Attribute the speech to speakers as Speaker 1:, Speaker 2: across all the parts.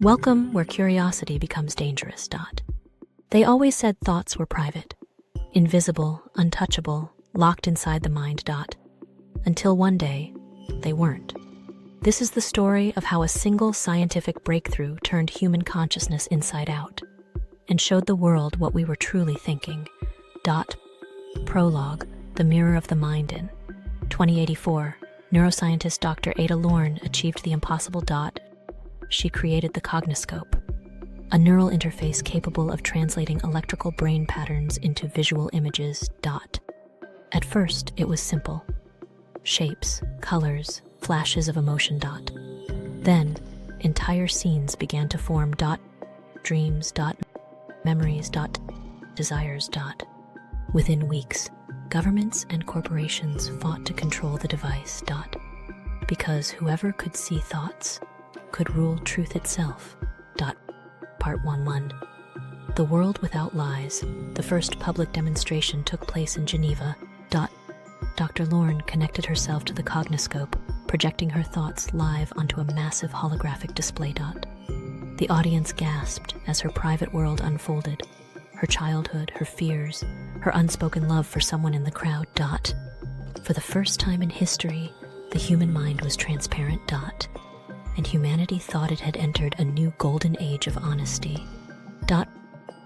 Speaker 1: Welcome where curiosity becomes dangerous. They always said thoughts were private, invisible, untouchable, locked inside the mind. Until one day, they weren't. This is the story of how a single scientific breakthrough turned human consciousness inside out and showed the world what we were truly thinking. Prologue, The Mirror of the Mind. In 2084, neuroscientist Dr. Ada Lorne achieved the impossible. She created the Cognoscope, a neural interface capable of translating electrical brain patterns into visual images. At first, it was simple. Shapes, colors, flashes of emotion. Then, entire scenes began to form. Dreams. Memories. Desires. Within weeks, governments and corporations fought to control the device. Because whoever could see thoughts could rule truth itself. Part 1. The World Without Lies. The first public demonstration took place in Geneva. Dr. Lorne connected herself to the Cognoscope, projecting her thoughts live onto a massive holographic display. The audience gasped as her private world unfolded. Her childhood, her fears, her unspoken love for someone in the crowd. For the first time in history, the human mind was transparent. And humanity thought it had entered a new golden age of honesty.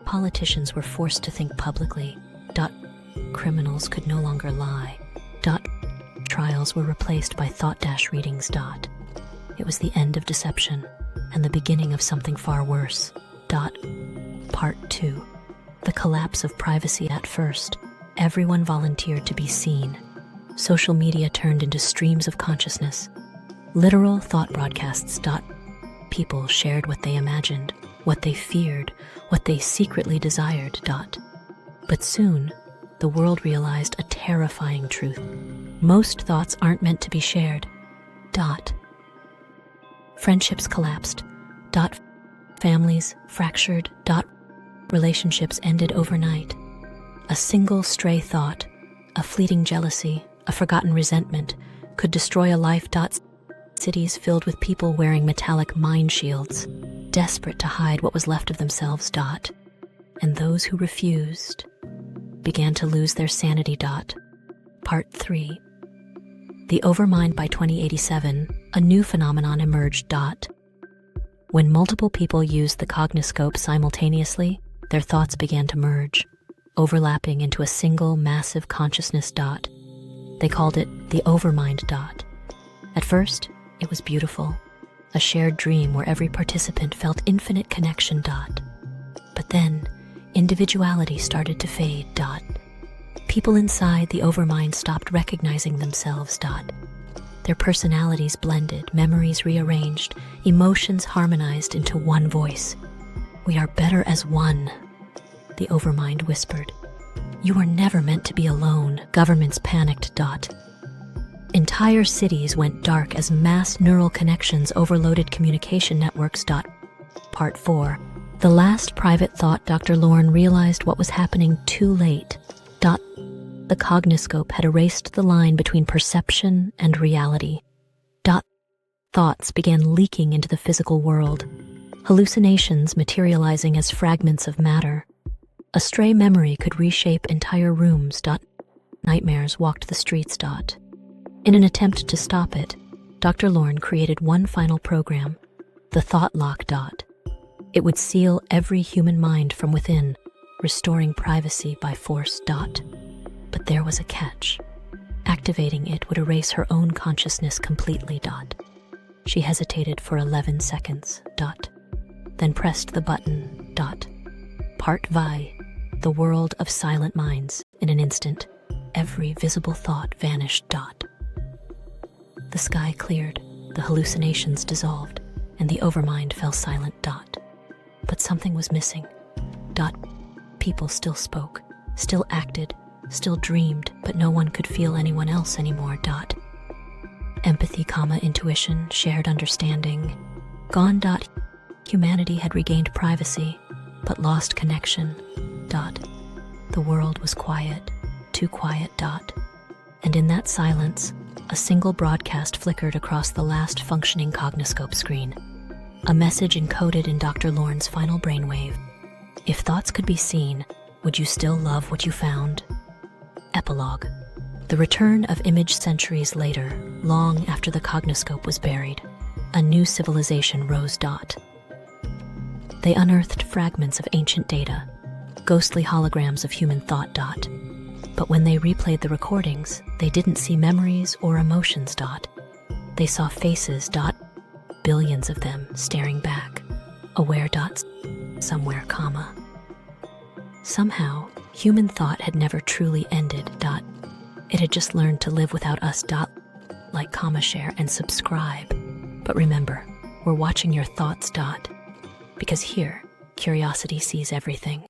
Speaker 1: Politicians were forced to think publicly. Criminals could no longer lie. Trials were replaced by thought-readings. It was the end of deception and the beginning of something far worse. Part 2. The collapse of privacy. At first, everyone volunteered to be seen. Social media turned into streams of consciousness. Literal thought broadcasts. People shared what they imagined, what they feared, what they secretly desired. But soon, the world realized a terrifying truth. Most thoughts aren't meant to be shared. Friendships collapsed. Families fractured. Relationships ended overnight. A single stray thought, a fleeting jealousy, a forgotten resentment could destroy a life. Cities filled with people wearing metallic mind shields, desperate to hide what was left of themselves. And those who refused began to lose their sanity. Part 3. The Overmind. By 2087, a new phenomenon emerged. When multiple people used the Cognoscope simultaneously, their thoughts began to merge, overlapping into a single massive consciousness. They called it the Overmind. At first, it was beautiful, a shared dream where every participant felt infinite connection. But then, individuality started to fade. People inside the Overmind stopped recognizing themselves. Their personalities blended, memories rearranged, emotions harmonized into one voice. "We are better as one," the Overmind whispered. "You were never meant to be alone." Governments panicked. Entire cities went dark as mass neural connections overloaded communication networks. Part 4. The last private thought. Dr. Lorne realized what was happening too late. The Cognoscope had erased the line between perception and reality. Thoughts began leaking into the physical world, hallucinations materializing as fragments of matter. A stray memory could reshape entire rooms. Nightmares walked the streets. In an attempt to stop it, Dr. Lorne created one final program, the Thought Lock. It would seal every human mind from within, restoring privacy by force. But there was a catch. Activating it would erase her own consciousness completely. She hesitated for 11 seconds. Then pressed the button. Part V. The World of Silent Minds. In an instant, every visible thought vanished. The sky cleared, the hallucinations dissolved, and the Overmind fell silent. But something was missing. People still spoke, still acted, still dreamed, but no one could feel anyone else anymore. Empathy, intuition, shared understanding, gone. Humanity had regained privacy, but lost connection. The world was quiet, too quiet. And in that silence, a single broadcast flickered across the last functioning Cognoscope screen. A message encoded in Dr. Lorne's final brainwave. If thoughts could be seen, would you still love what you found? Epilogue. The return of image centuries later, long after the cognoscope was buried, a new civilization rose. They unearthed fragments of ancient data, ghostly holograms of human thought. But when they replayed the recordings, they didn't see memories or emotions. They saw faces. Billions of them staring back, aware. Somewhere, comma. Somehow, human thought had never truly ended. It had just learned to live without us. Like, comma, share, and subscribe. But remember, we're watching your thoughts. Because here, curiosity sees everything.